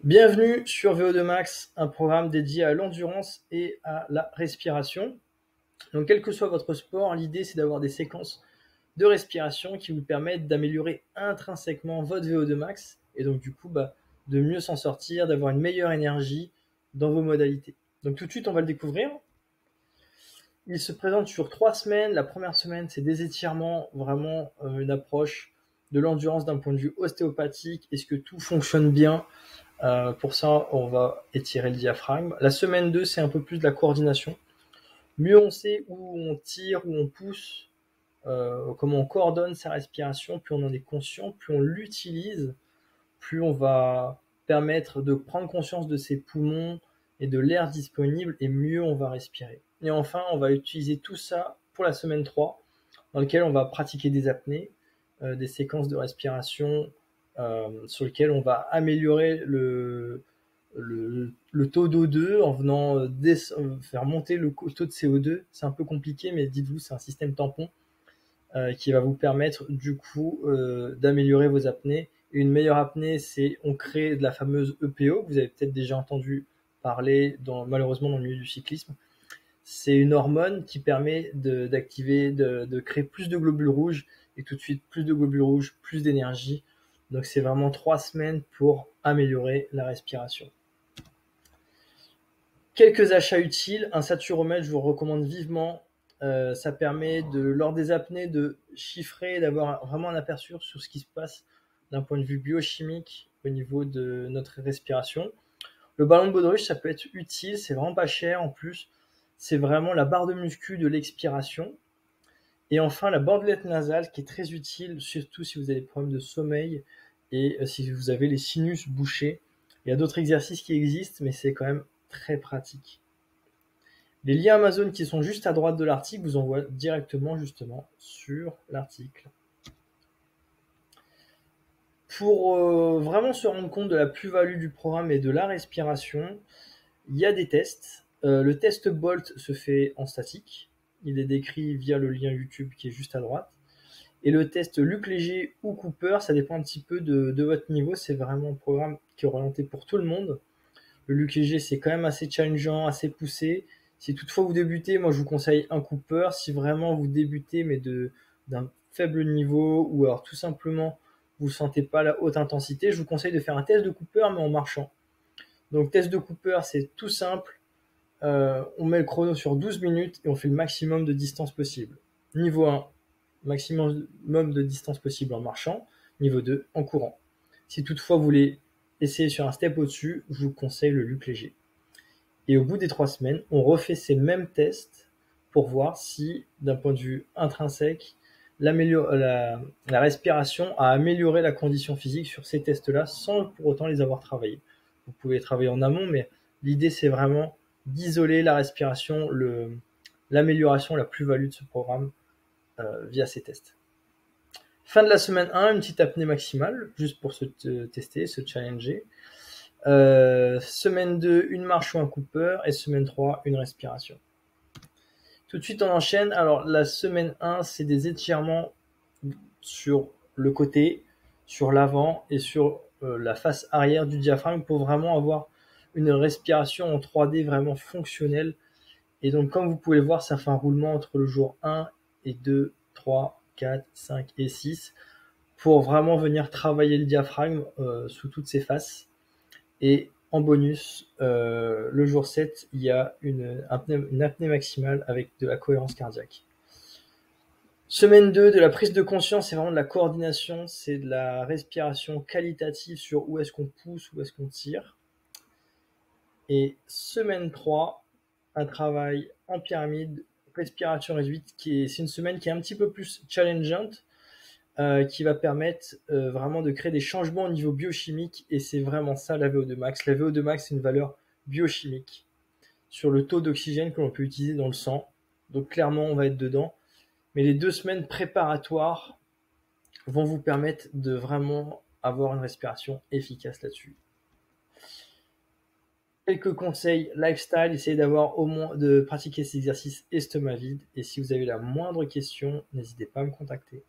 Bienvenue sur VO2 Max, un programme dédié à l'endurance et à la respiration. Donc, quel que soit votre sport, l'idée c'est d'avoir des séquences de respiration qui vous permettent d'améliorer intrinsèquement votre VO2 Max et donc du coup de mieux s'en sortir, d'avoir une meilleure énergie dans vos modalités. Donc tout de suite on va le découvrir. Il se présente sur 3 semaines. La première semaine c'est des étirements, vraiment une approche de l'endurance d'un point de vue ostéopathique. Est-ce que tout fonctionne bien? Pour ça, on va étirer le diaphragme. La semaine 2, c'est un peu plus de la coordination. Mieux on sait où on tire, où on pousse, comment on coordonne sa respiration, plus on en est conscient, plus on l'utilise, plus on va permettre de prendre conscience de ses poumons et de l'air disponible, et mieux on va respirer. Et enfin, on va utiliser tout ça pour la semaine 3, dans laquelle on va pratiquer des apnées, des séquences de respiration sur lesquelles on va améliorer le taux d'O2 en venant faire monter le taux de CO2. C'est un peu compliqué, mais dites-vous, c'est un système tampon qui va vous permettre du coup d'améliorer vos apnées. Et une meilleure apnée, c'est on crée de la fameuse EPO, que vous avez peut-être déjà entendu parler malheureusement dans le milieu du cyclisme. C'est une hormone qui permet d'activer, de créer plus de globules rouges, et tout de suite plus de globules rouges, plus d'énergie. Donc c'est vraiment 3 semaines pour améliorer la respiration. Quelques achats utiles. Un saturomètre, je vous recommande vivement. Ça permet lors des apnées de chiffrer, d'avoir vraiment un aperçu sur ce qui se passe d'un point de vue biochimique au niveau de notre respiration. Le ballon de baudruche, ça peut être utile, c'est vraiment pas cher en plus. C'est vraiment la barre de muscu de l'expiration. Et enfin, la bandelette nasale qui est très utile, surtout si vous avez des problèmes de sommeil et si vous avez les sinus bouchés. Il y a d'autres exercices qui existent, mais c'est quand même très pratique. Les liens Amazon qui sont juste à droite de l'article vous envoient directement justement sur l'article. Pour vraiment se rendre compte de la plus-value du programme et de la respiration, il y a des tests. Le test Bolt se fait en statique. Il est décrit via le lien YouTube qui est juste à droite. Et le test Luc Léger ou Cooper, ça dépend un petit peu de votre niveau. C'est vraiment un programme qui est orienté pour tout le monde. Le Luc Léger, c'est quand même assez challengeant, assez poussé. Si toutefois vous débutez, moi je vous conseille un Cooper. Si vraiment vous débutez, mais d'un faible niveau, ou alors tout simplement vous ne sentez pas la haute intensité, je vous conseille de faire un test de Cooper, mais en marchant. Donc test de Cooper, c'est tout simple. On met le chrono sur 12 minutes et on fait le maximum de distance possible. Niveau 1, maximum de distance possible en marchant. Niveau 2, en courant. Si toutefois vous voulez essayer sur un step au-dessus, je vous conseille le Luc Léger. Et au bout des 3 semaines, on refait ces mêmes tests pour voir si, d'un point de vue intrinsèque, la respiration a amélioré la condition physique sur ces tests-là sans pour autant les avoir travaillés. Vous pouvez travailler en amont, mais l'idée c'est vraiment d'isoler la respiration, l'amélioration, la plus-value de ce programme via ces tests. Fin de la semaine 1, une petite apnée maximale, juste pour se tester, se challenger. Semaine 2, une marche ou un Cooper, et semaine 3, une respiration. Tout de suite, on enchaîne. Alors, la semaine 1, c'est des étirements sur le côté, sur l'avant et sur la face arrière du diaphragme pour vraiment avoir une respiration en 3D vraiment fonctionnelle. Et donc, comme vous pouvez le voir, ça fait un roulement entre le jour 1 et 2, 3, 4, 5 et 6 pour vraiment venir travailler le diaphragme sous toutes ses faces. Et en bonus, le jour 7, il y a une apnée maximale avec de la cohérence cardiaque. Semaine 2, de la prise de conscience, c'est vraiment de la coordination, c'est de la respiration qualitative sur où est-ce qu'on pousse, où est-ce qu'on tire. Et semaine 3, un travail en pyramide, respiration réduite, c'est une semaine qui est un petit peu plus challengeante, qui va permettre vraiment de créer des changements au niveau biochimique, et c'est vraiment ça la VO2 max. La VO2 max, c'est une valeur biochimique sur le taux d'oxygène que l'on peut utiliser dans le sang. Donc clairement, on va être dedans. Mais les 2 semaines préparatoires vont vous permettre de vraiment avoir une respiration efficace là-dessus. Quelques conseils lifestyle, essayez de pratiquer ces exercices estomac vide. Et si vous avez la moindre question, n'hésitez pas à me contacter.